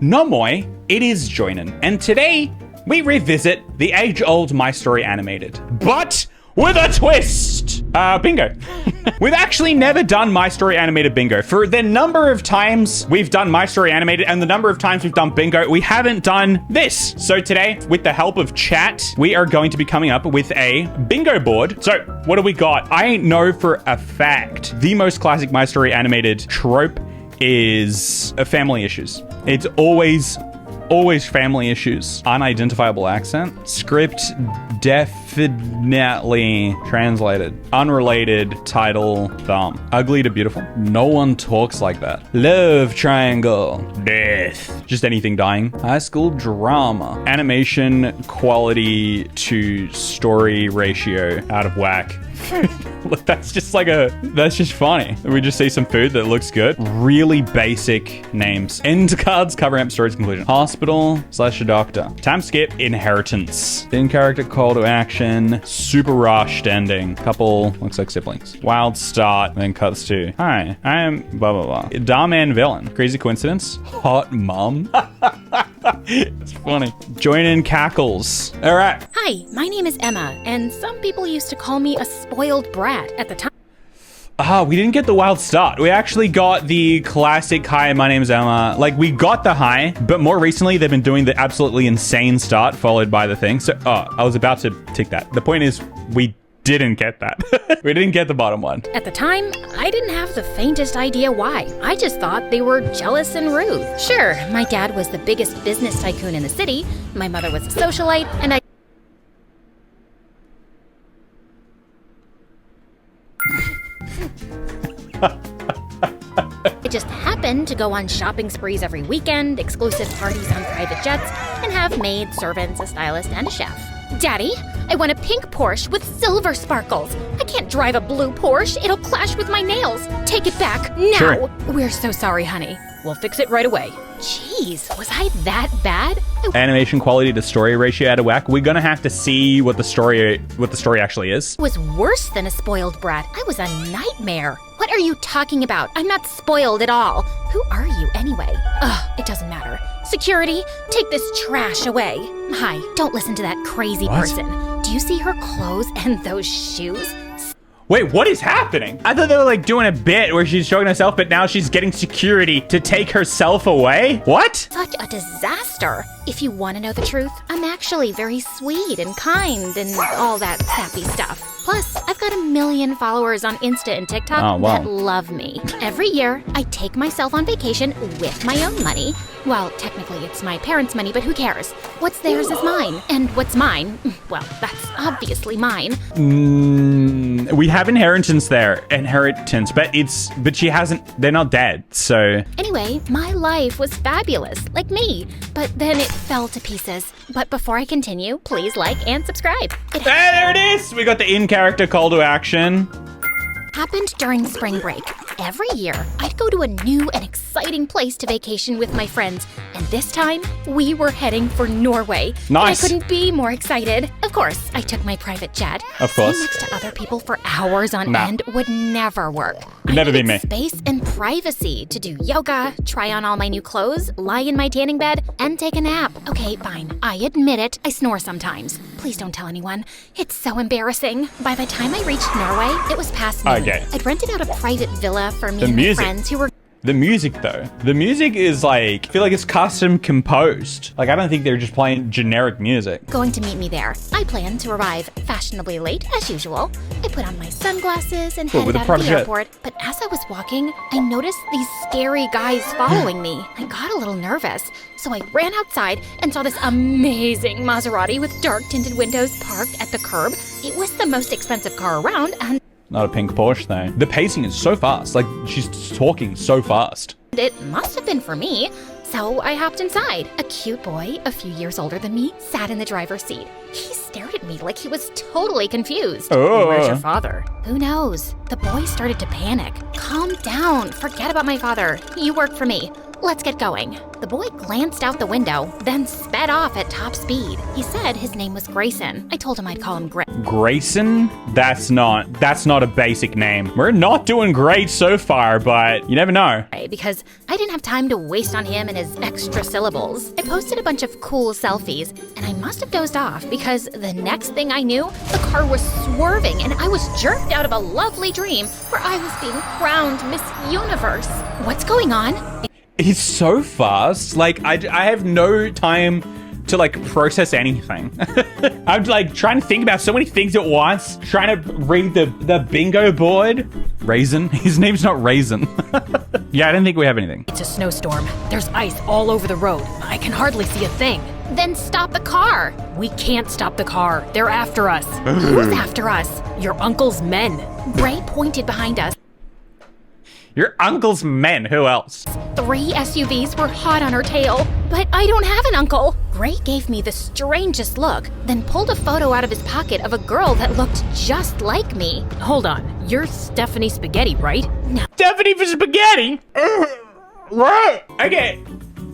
Nomoi, it is Joinen, and today we revisit the age-old My Story Animated, but with a twist! Bingo. We've actually never done My Story Animated Bingo. For the number of times we've done My Story Animated and the number of times we've done Bingo, we haven't done this. So today, with the help of chat, we are going to be coming up with a bingo board. So what do we got? I know for a fact the most classic My Story Animated trope is family issues. It's always family issues. Unidentifiable accent. Script definitely translated. Unrelated title thumb. Ugly to beautiful. No one talks like that. Love triangle. Death. Just anything dying. High school drama. Animation quality to story ratio out of whack. That's just funny. We just see some food that looks good. Really basic names. End cards covering up story's conclusion. Hospital / doctor. Time skip. Inheritance. In character call to action. Super rushed ending. Couple looks like siblings. Wild start. Then cuts to, hi, I am blah blah blah. Dumb and villain. Crazy coincidence. Hot mom. It's funny. Joinen cackles. All right. Hi, my name is Emma, and some people used to call me a spoiled brat at the time. We didn't get the wild start. We actually got the classic, hi, my name's Emma. Like, we got the hi, but more recently, they've been doing the absolutely insane start followed by the thing. So, I was about to tick that. The point is, we didn't get that. We didn't get the bottom one. At the time, I didn't have the faintest idea why. I just thought they were jealous and rude. Sure, my dad was the biggest business tycoon in the city, my mother was a socialite, and I just happened to go on shopping sprees every weekend, exclusive parties on private jets, and have maids, servants, a stylist, and a chef. Daddy, I want a pink Porsche with silver sparkles. I can't drive a blue Porsche. It'll clash with my nails. Take it back now. Sure. We're so sorry, honey. We'll fix it right away. Jeez, was I that bad? Animation quality to story ratio out of whack. We're gonna have to see what the story actually is. Was worse than a spoiled brat. I was a nightmare. What are you talking about? I'm not spoiled at all. Who are you anyway? Ugh, it doesn't matter. Security, take this trash away. Hi, don't listen to that crazy person. Do you see her clothes and those shoes? Wait, what is happening? I thought they were like doing a bit where she's showing herself, but now she's getting security to take herself away? What? Such a disaster. If you want to know the truth, I'm actually very sweet and kind and all that sappy stuff. Plus, I've got 1 million followers on Insta and TikTok that love me. Every year, I take myself on vacation with my own money. Well, technically it's my parents' money, but who cares? Theirs is mine. And what's mine? Well, that's obviously mine. We have inheritance there. But she hasn't, they're not dead, so. Anyway, my life was fabulous, like me. But then it fell to pieces. But before I continue, please like and subscribe. There it is! We got the in-character call to action. Happened during spring break. Every year, I'd go to a new and exciting place to vacation with my friends, and this time, we were heading for Norway. Nice. And I couldn't be more excited. Of course, I took my private jet. Of course. Sitting next to other people for hours on end would never work. Never be me. Space and privacy to do yoga, try on all my new clothes, lie in my tanning bed, and take a nap. Okay, fine. I admit it. I snore sometimes. Please don't tell anyone. It's so embarrassing. By the time I reached Norway, it was past noon. Okay. I'd rented out a private villa for me and my friends who were... The music, though. The music is like, I feel like it's custom composed. Like, I don't think they're just playing generic music. Going to meet me there. I planned to arrive fashionably late, as usual. I put on my sunglasses and headed out of the airport. But as I was walking, I noticed these scary guys following me. I got a little nervous. So I ran outside and saw this amazing Maserati with dark tinted windows parked at the curb. It was the most expensive car around, and not a pink Porsche, though. The pacing is so fast. Like, she's talking so fast. It must have been for me. So I hopped inside. A cute boy, a few years older than me, sat in the driver's seat. He stared at me like he was totally confused. Oh. Where's your father? Who knows? The boy started to panic. Calm down. Forget about my father. You work for me. let's get going. The boy glanced out the window, then sped off at top speed. He said his name was Grayson. I told him I'd call him Grayson? That's not a basic name. We're not doing great so far, but you never know. Because I didn't have time to waste on him and his extra syllables. I posted a bunch of cool selfies, and I must have dozed off because the next thing I knew, the car was swerving and I was jerked out of a lovely dream where I was being crowned Miss Universe. What's going on? It's so fast. Like, I have no time to, like, process anything. I'm, like, trying to think about so many things at once. Trying to read the bingo board. Raisin? His name's not Raisin. Yeah, I don't think we have anything. It's a snowstorm. There's ice all over the road. I can hardly see a thing. Then stop the car. We can't stop the car. They're after us. Who's after us? Your uncle's men. Gray pointed behind us. Your uncle's men, who else? 3 SUVs were hot on her tail, but I don't have an uncle. Gray gave me the strangest look, then pulled a photo out of his pocket of a girl that looked just like me. Hold on, you're Stephanie Spaghetti, right? No. Stephanie for Spaghetti? Right. Okay.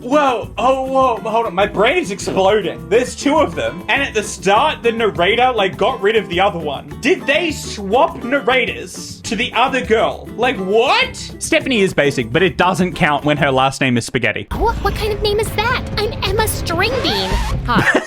Whoa, hold on. My brain is exploding. There's 2 of them. And at the start, the narrator, like, got rid of the other one. Did they swap narrators to the other girl? Like, what? Stephanie is basic, but it doesn't count when her last name is Spaghetti. What kind of name is that? I'm Emma Stringbean. Hi.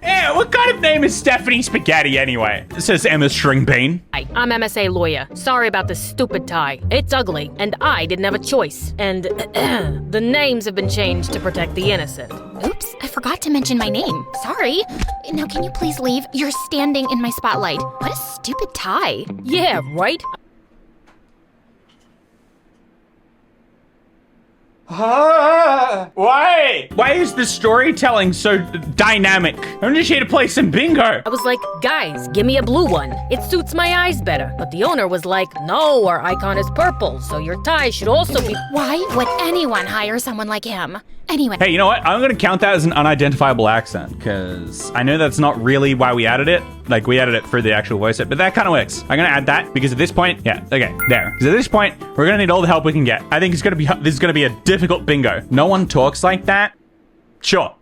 Yeah, what kind of name is Stephanie Spaghetti anyway? It says Emma Stringbean. Hi, I'm MSA lawyer. Sorry about this stupid tie. It's ugly, and I didn't have a choice. And the names have been changed to protect the innocent. Oops, I forgot to mention my name. Sorry. Now can you please leave? You're standing in my spotlight. What a stupid tie. Yeah, right? Why? Why is the storytelling so dynamic? I'm just here to play some bingo. I was like, guys, give me a blue one. It suits my eyes better. But the owner was like, no, our icon is purple, so your tie should also be... Why would anyone hire someone like him? Anyway. Hey, you know what? I'm gonna count that as an unidentifiable accent, because I know that's not really why we added it. Like, we added it for the actual voice set, but that kind of works. I'm gonna add that, because at this point, yeah, okay, there. Because at this point, we're gonna need all the help we can get. I think this is gonna be a difficult bingo. No one talks like that. Sure.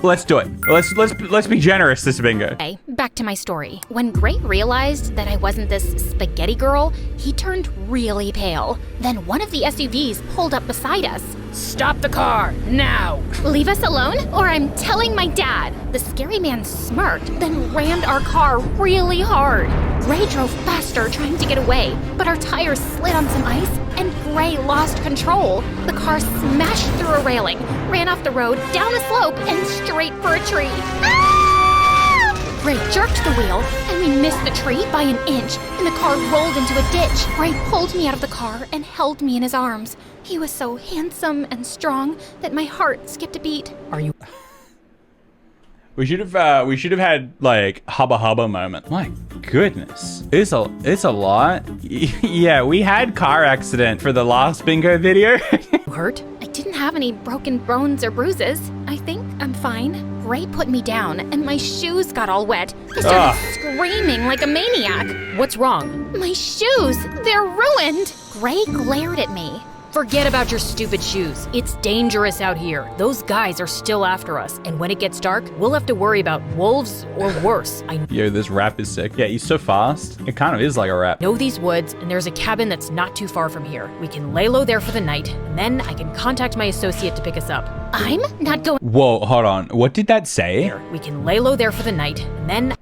Let's do it. Let's be generous this bingo. Okay, back to my story. When Gray realized that I wasn't this spaghetti girl, he turned really pale. Then one of the SUVs pulled up beside us. Stop the car, now! Leave us alone, or I'm telling my dad. The scary man smirked, then rammed our car really hard. Gray drove faster, trying to get away, but our tires slid on some ice, and Gray lost control. The car smashed through a railing, ran off the road, down a slope, and straight for a tree. Ah! Gray jerked the wheel, and we missed the tree by an inch, and the car rolled into a ditch. Gray pulled me out of the car and held me in his arms. He was so handsome and strong that my heart skipped a beat. Are you... We should have had, like, hubba hubba moment. My goodness. It's a lot. Yeah, we had car accident for the last bingo video. hurt? I didn't have any broken bones or bruises. I think I'm fine. Gray put me down, and my shoes got all wet. I started screaming like a maniac. What's wrong? My shoes! They're ruined! Gray glared at me. Forget about your stupid shoes. It's dangerous out here. Those guys are still after us, and when it gets dark, we'll have to worry about wolves or worse. Yo, this rap is sick. Yeah, he's so fast. It kind of is like a rap. Know these woods, and there's a cabin that's not too far from here. We can lay low there for the night, and then I can contact my associate to pick us up. I'm not going. Whoa, hold on. What did that say? We can lay low there for the night, and then...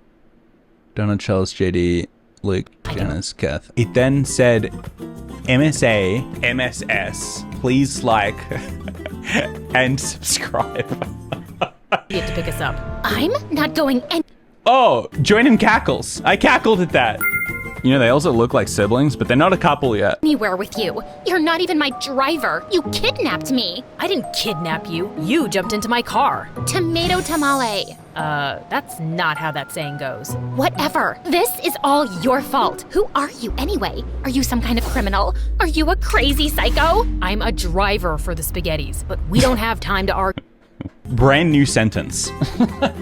Donald, Charles, JD, Luke, Janice, Kath. It then said, MSA, MSS, please like and subscribe. You have to pick us up. I'm not going any. Oh, Joinen cackles. I cackled at that. You know, they also look like siblings, but they're not a couple yet. Anywhere with you. You're not even my driver. You kidnapped me. I didn't kidnap you. You jumped into my car. Tomato tamale. That's not how that saying goes. Whatever. This is all your fault. Who are you anyway? Are you some kind of criminal? Are you a crazy psycho? I'm a driver for the Spaghettis, but we don't have time to argue. brand new sentence.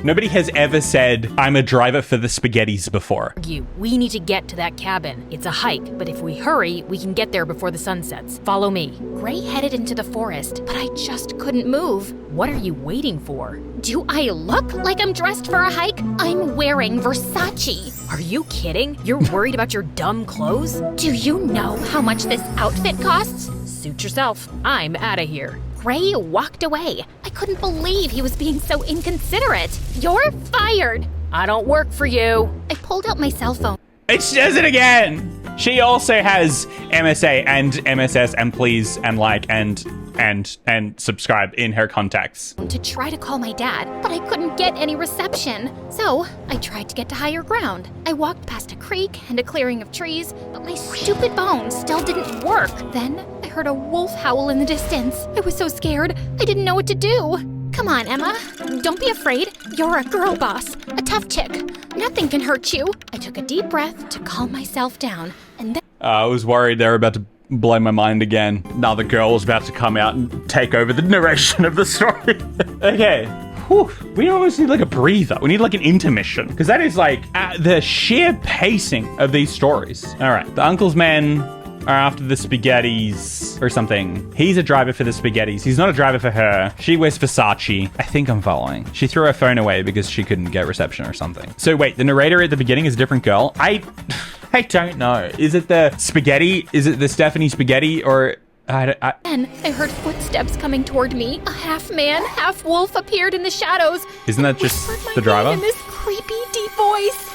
Nobody has ever said, I'm a driver for the spaghettis before. We need to get to that cabin. It's a hike, but if we hurry, we can get there before the sun sets. Follow me. Gray headed into the forest, but I just couldn't move. What are you waiting for? Do I look like I'm dressed for a hike? I'm wearing Versace. Are you kidding? You're worried about your dumb clothes? Do you know how much this outfit costs? Suit yourself. I'm out of here. Gray walked away. I couldn't believe he was being so inconsiderate. You're fired. I don't work for you. I pulled out my cell phone. It says it again. She also has MSA and MSS and please and like and subscribe in her contacts. To try to call my dad, but I couldn't get any reception. So I tried to get to higher ground. I walked past a creek and a clearing of trees, but my stupid bones still didn't work. Then I heard a wolf howl in the distance. I was so scared, I didn't know what to do. Come on, Emma. Don't be afraid. You're a girl boss, a tough chick. Nothing can hurt you. I took a deep breath to calm myself down, and then I was worried they were about to blow my mind again. Now the girl was about to come out and take over the narration of the story. Okay. Whew. We almost need like a breather. We need like an intermission. Because that is like the sheer pacing of these stories. All right. The uncle's men are after the spaghettis or something. He's a driver for the spaghettis. He's not a driver for her. She wears Versace. I think I'm following. She threw her phone away because she couldn't get reception or something. So wait, the narrator at the beginning is a different girl? I don't know. Is it the spaghetti? Is it the Stephanie spaghetti or... Then I heard footsteps coming toward me. A half man, half wolf appeared in the shadows. Isn't that just the driver? In this creepy, deep voice.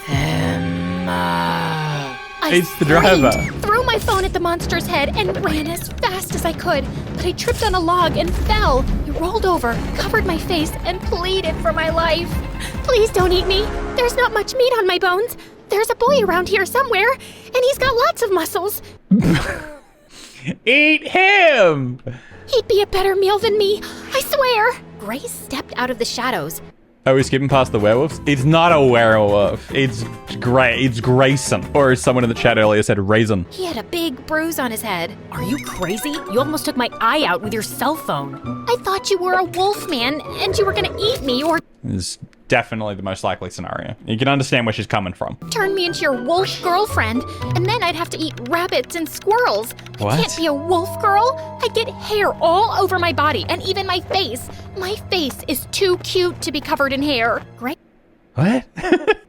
It's the driver. Threw my phone at the monster's head and ran as fast as I could. But I tripped on a log and fell. I rolled over, covered my face, and pleaded for my life. Please don't eat me. There's not much meat on my bones. There's a boy around here somewhere, and he's got lots of muscles. Eat him! He'd be a better meal than me, I swear. Gray stepped out of the shadows. Are we skipping past the werewolves? It's not a werewolf. It's Gray. It's Grayson. Or as someone in the chat earlier said, Raisin. He had a big bruise on his head. Are you crazy? You almost took my eye out with your cell phone. I thought you were a wolf man and you were gonna eat me or... This is definitely the most likely scenario. You can understand where she's coming from. Turn me into your wolf girlfriend, and then I'd have to eat rabbits and squirrels. What? I can't be a wolf girl. I get hair all over my body and even my face. My face is too cute to be covered in hair. Great. What?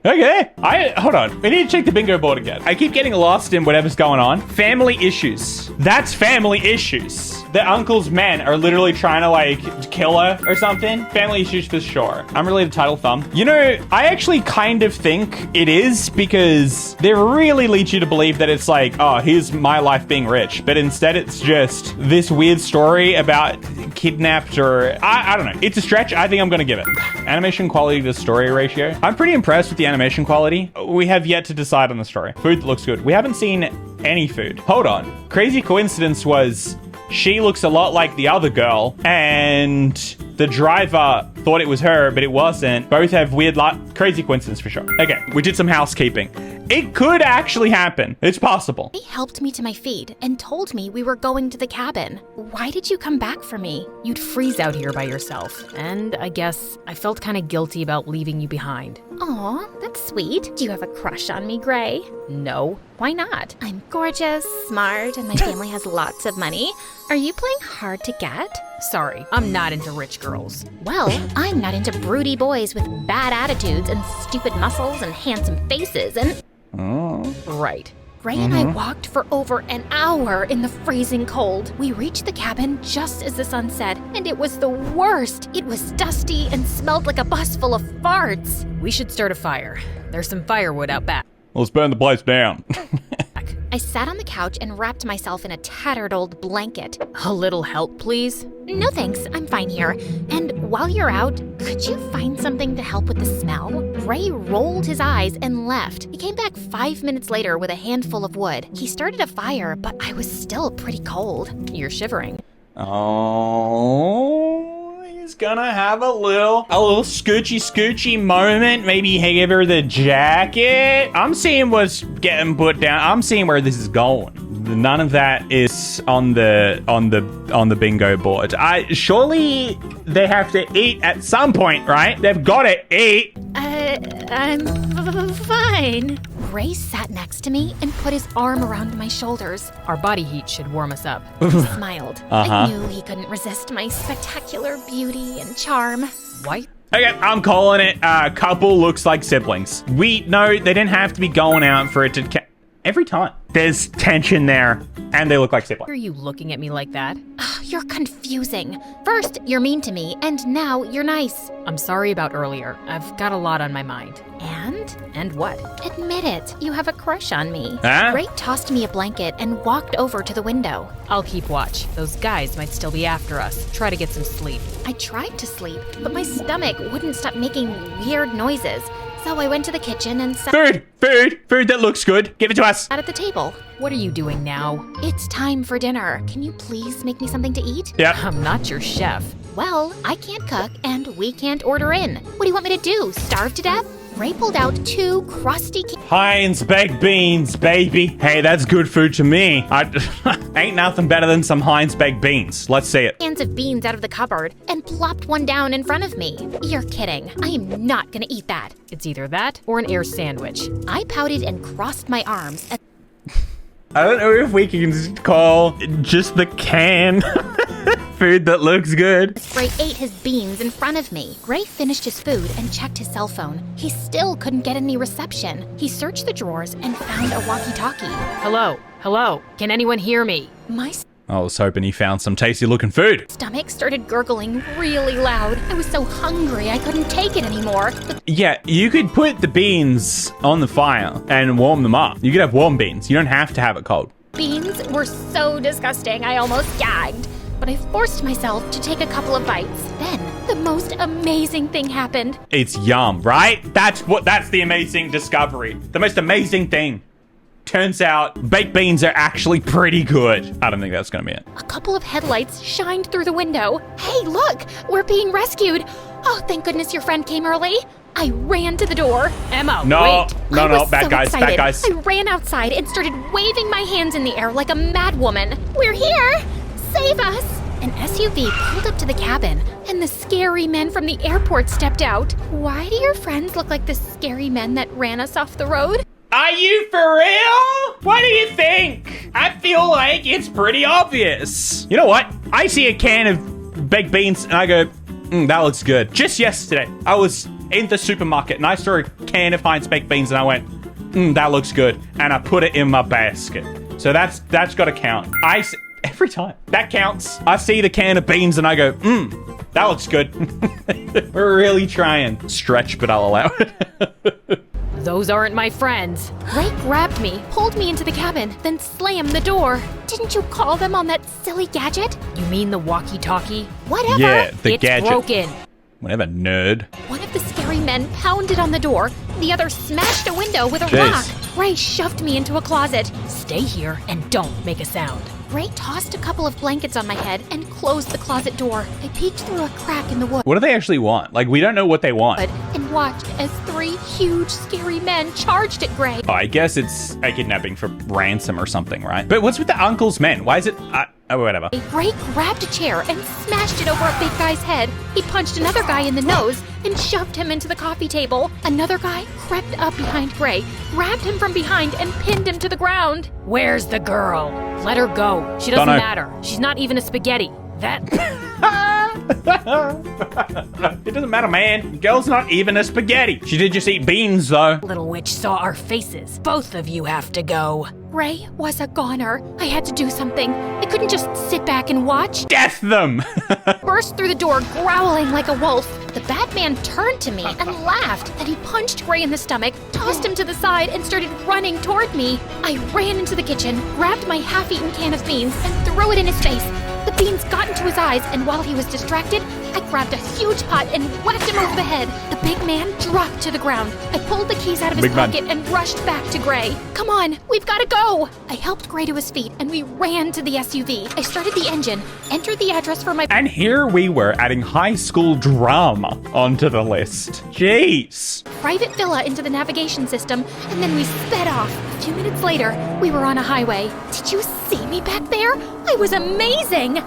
Okay. Hold on. We need to check the bingo board again. I keep getting lost in whatever's going on. Family issues. That's family issues. The uncle's men are literally trying to like kill her or something. Family issues for sure. I'm related to Title Thumb. You know, I actually kind of think it is because they really lead you to believe that it's like, oh, here's my life being rich. But instead it's just this weird story about kidnapped or I don't know. It's a stretch. I think I'm going to give it. Animation quality to story ratio. I'm pretty impressed with the animation quality. We have yet to decide on the story. Food looks good. We haven't seen any food. Hold on. Crazy coincidence was she looks a lot like the other girl and the driver thought it was her, but it wasn't. Both have weird crazy coincidence for sure. Okay, we did some housekeeping. It could actually happen. It's possible. He helped me to my feet and told me we were going to the cabin. Why did you come back for me? You'd freeze out here by yourself. And I guess I felt kind of guilty about leaving you behind. Aw, that's sweet. Do you have a crush on me, Gray? No. Why not? I'm gorgeous, smart, and my family has lots of money. Are you playing hard to get? Sorry, I'm not into rich girls. Well, I'm not into broody boys with bad attitudes and stupid muscles and handsome faces and... Oh. Right. Gray and I walked for over an hour in the freezing cold. We reached the cabin just as the sun set, and it was the worst. It was dusty and smelled like a bus full of farts. We should start a fire. There's some firewood out back. Let's burn the place down. I sat on the couch and wrapped myself in a tattered old blanket. A little help, please? No thanks, I'm fine here. And while you're out, could you find something to help with the smell? Gray rolled his eyes and left. He came back 5 minutes later with a handful of wood. He started a fire, but I was still pretty cold. You're shivering. Oh, he's gonna have a little scoochy moment. Maybe give her the jacket. I'm seeing what's getting put down. I'm seeing where this is going. None of that is on the bingo board. Surely they have to eat at some point, right? They've got to eat. I'm fine. Gray sat next to me and put his arm around my shoulders. Our body heat should warm us up. He smiled. I knew he couldn't resist my spectacular beauty and charm. White? Okay, I'm calling it. Couple looks like siblings. No, they didn't have to be going out for it to... Every time. There's tension there, and they look like siblings. Why are you looking at me like that? You're confusing. First, you're mean to me, and now you're nice. I'm sorry about earlier. I've got a lot on my mind. And? And what? Admit it, you have a crush on me. Huh? Ray tossed me a blanket and walked over to the window. I'll keep watch. Those guys might still be after us. Try to get some sleep. I tried to sleep, but my stomach wouldn't stop making weird noises. So I went to the kitchen and sat Food that looks good. Give it to us. at the table. What are you doing now? It's time for dinner. Can you please make me something to eat? Yeah. I'm not your chef. Well, I can't cook and we can't order in. What do you want me to do? Starve to death? Ray pulled out 2 crusty Heinz baked beans, baby. Hey, that's good food to me. Ain't nothing better than some Heinz baked beans. Let's see it. cans of beans out of the cupboard and plopped one down in front of me. You're kidding. I am not gonna eat that. It's either that or an air sandwich. I pouted and crossed my arms. I don't know if we can call just the can food that looks good. Gray ate his beans in front of me. Gray finished his food and checked his cell phone. He still couldn't get any reception. He searched the drawers and found a walkie-talkie. Hello? Hello? Can anyone hear me? My I was hoping he found some tasty looking food. stomach started gurgling really loud. I was so hungry I couldn't take it anymore. The Yeah, you could put the beans on the fire and warm them up. You could have warm beans. You don't have to have it cold. beans were so disgusting I almost gagged. But I forced myself to take a couple of bites. Then, the most amazing thing happened. It's yum, right? That's the amazing discovery. The most amazing thing. Turns out baked beans are actually pretty good. I don't think that's gonna be it. A couple of headlights shined through the window. Hey, look! We're being rescued! Oh, thank goodness your friend came early. I ran to the door. Emma, No, wait! no, I was bad so guys, excited. bad guys. I ran outside and started waving my hands in the air like a madwoman. We're here! Save us! An SUV pulled up to the cabin, and the scary men from the airport stepped out. Why do your friends look like the scary men that ran us off the road? Are you for real? What do you think? I feel like it's pretty obvious. You know what? I see a can of baked beans and I go, that looks good. Just yesterday, I was in the supermarket and I saw a can of Heinz baked beans and I went, that looks good. And I put it in my basket. So that's got to count. Every time. That counts. I see the can of beans and I go, that looks good. We're really trying. Stretch, but I'll allow it. Those aren't my friends. Ray grabbed me, pulled me into the cabin, then slammed the door. Didn't you call them on that silly gadget? You mean the walkie-talkie? Whatever. Yeah, the It's gadget. broken. Whatever, nerd. One of the scary men pounded on the door. The other smashed a window with a Jeez. rock. Ray shoved me into a closet. Stay here and don't make a sound. Ray tossed a couple of blankets on my head and closed the closet door. I peeked through a crack in the wood What do they actually want? Like, we don't know what they want. and watched as 3 huge, scary men charged at Gray. Oh, I guess it's a kidnapping for ransom or something, right? But what's with the uncle's men? Why is it... whatever. Gray grabbed a chair and smashed it over a big guy's head. He punched another guy in the nose and shoved him into the coffee table. Another guy crept up behind Gray, grabbed him from behind, and pinned him to the ground. Where's the girl? Let her go. She doesn't Dunno. matter. She's not even a spaghetti. That... It doesn't matter, man. The girl's not even a spaghetti. She did just eat beans, though. little witch saw our faces. Both of you have to go. Ray was a goner. I had to do something. I couldn't just sit back and watch. Death them! Burst through the door, growling like a wolf. The Batman turned to me and laughed. Then he punched Gray in the stomach, tossed him to the side, and started running toward me. I ran into the kitchen, grabbed my half-eaten can of beans, and threw it in his face. The beans got into his eyes, and while he was distracted, I grabbed a huge pot and whacked him over the head. The big man dropped to the ground. I pulled the keys out of his Big man. pocket and rushed back to Gray. Come on, we've got to go! I helped Gray to his feet, and we ran to the SUV. I started the engine, entered the address for my... And here we were adding high school drama onto the list. Jeez. private villa into the navigation system, and then we sped off. A few minutes later, we were on a highway. Did you see me back there? I was amazing!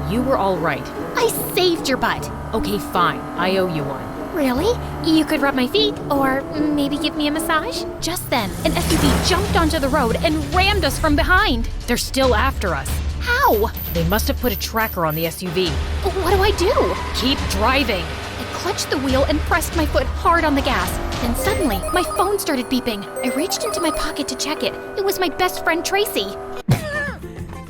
You were all right. I saved your butt. Okay, fine. I owe you one. Really? You could rub my feet, or maybe give me a massage? Just then, an SUV jumped onto the road and rammed us from behind. They're still after us. How? They must have put a tracker on the SUV. What do I do? Keep driving. I clutched the wheel and pressed my foot hard on the gas. Then suddenly, my phone started beeping. I reached into my pocket to check it. It was my best friend, Tracy.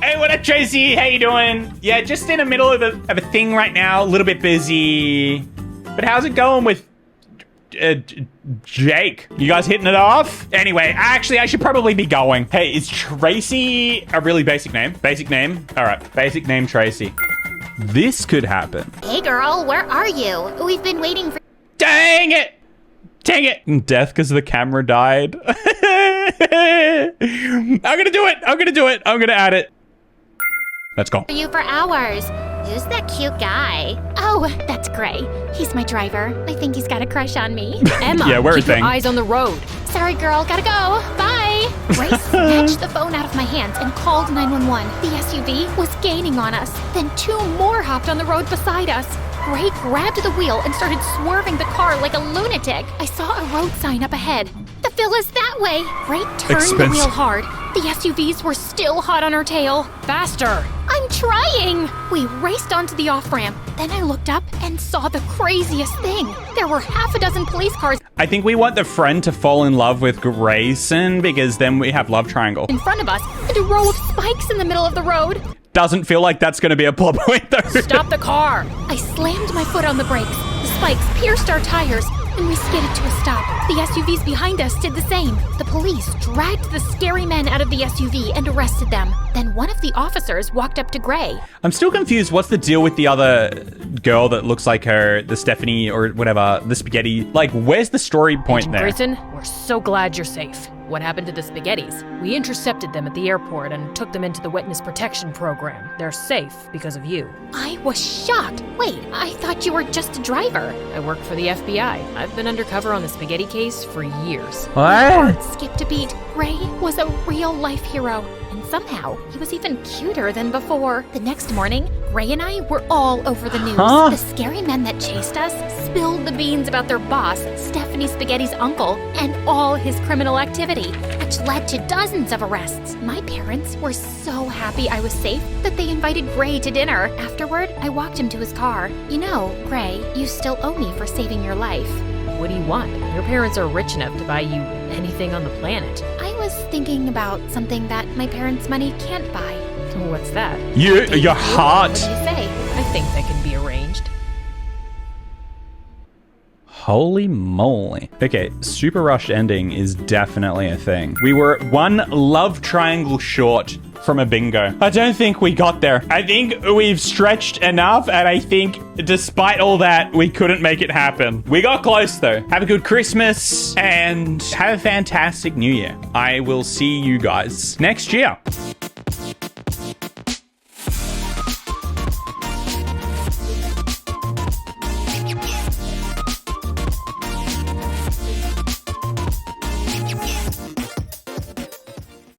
Hey, what up, Tracy? How you doing? Yeah, just in the middle of a thing right now. A little bit busy. But how's it going with Jake? You guys hitting it off? Anyway, actually, I should probably be going. Hey, is Tracy a really basic name? Basic name? All right, basic name Tracy. This could happen. Hey, girl, where are you? We've been waiting for... Dang it! Dang it! Death because the camera died. I'm gonna do it! I'm gonna do it! I'm gonna add it. Let's go. you for hours. Who's that cute guy? Oh, that's Gray. He's my driver. I think he's got a crush on me. Emma, yeah, we're keep a thing. your eyes on the road. Sorry, girl. Gotta go. Bye. Gray snatched the phone out of my hands and called 911. The SUV was gaining on us. Then 2 more hopped on the road beside us. Gray grabbed the wheel and started swerving the car like a lunatic. I saw a road sign up ahead. The fill is that way. Gray turned the wheel hard. The SUVs were still hot on our tail. Faster. I'm trying! We raced onto the off-ramp. Then I looked up and saw the craziest thing. There were half a dozen police cars I think we want the friend to fall in love with Grayson because then we have love triangle. in front of us and a row of spikes in the middle of the road. Doesn't feel like that's going to be a plot point though. Stop the car. I slammed my foot on the brakes. The spikes pierced our tires and we skidded to a stop. The SUVs behind us did the same. The police dragged the scary men out of the SUV and arrested them. Then one of the officers walked up to Gray. I'm still confused. What's the deal with the other girl that looks like her, the Stephanie or whatever, the spaghetti? Like, where's the story point Agent there? Grayson, we're so glad you're safe. What happened to the spaghettis? We intercepted them at the airport and took them into the witness protection program. They're safe because of you. I was shocked. Wait, I thought you were just a driver. I work for the FBI. I've been undercover on the spaghetti case for years. What? Skipped a beat. Gray was a real-life hero. And somehow, he was even cuter than before. The next morning, Gray and I were all over the news. Huh? The scary men that chased us spilled the beans about their boss, Stephanie Spaghetti's uncle, and all his criminal activity, which led to dozens of arrests. My parents were so happy I was safe that they invited Gray to dinner. Afterward, I walked him to his car. You know, Gray, you still owe me for saving your life. What do you want? Your parents are rich enough to buy you anything on the planet. I was thinking about something that my parents' money can't buy. What's that? Your What heart. do you say? I think that can be arranged. Holy moly. Okay, super rushed ending is definitely a thing. We were one love triangle short from a bingo. I don't think we got there. I think we've stretched enough, and I think despite all that, we couldn't make it happen. We got close though. Have a good Christmas and have a fantastic New Year. I will see you guys next year.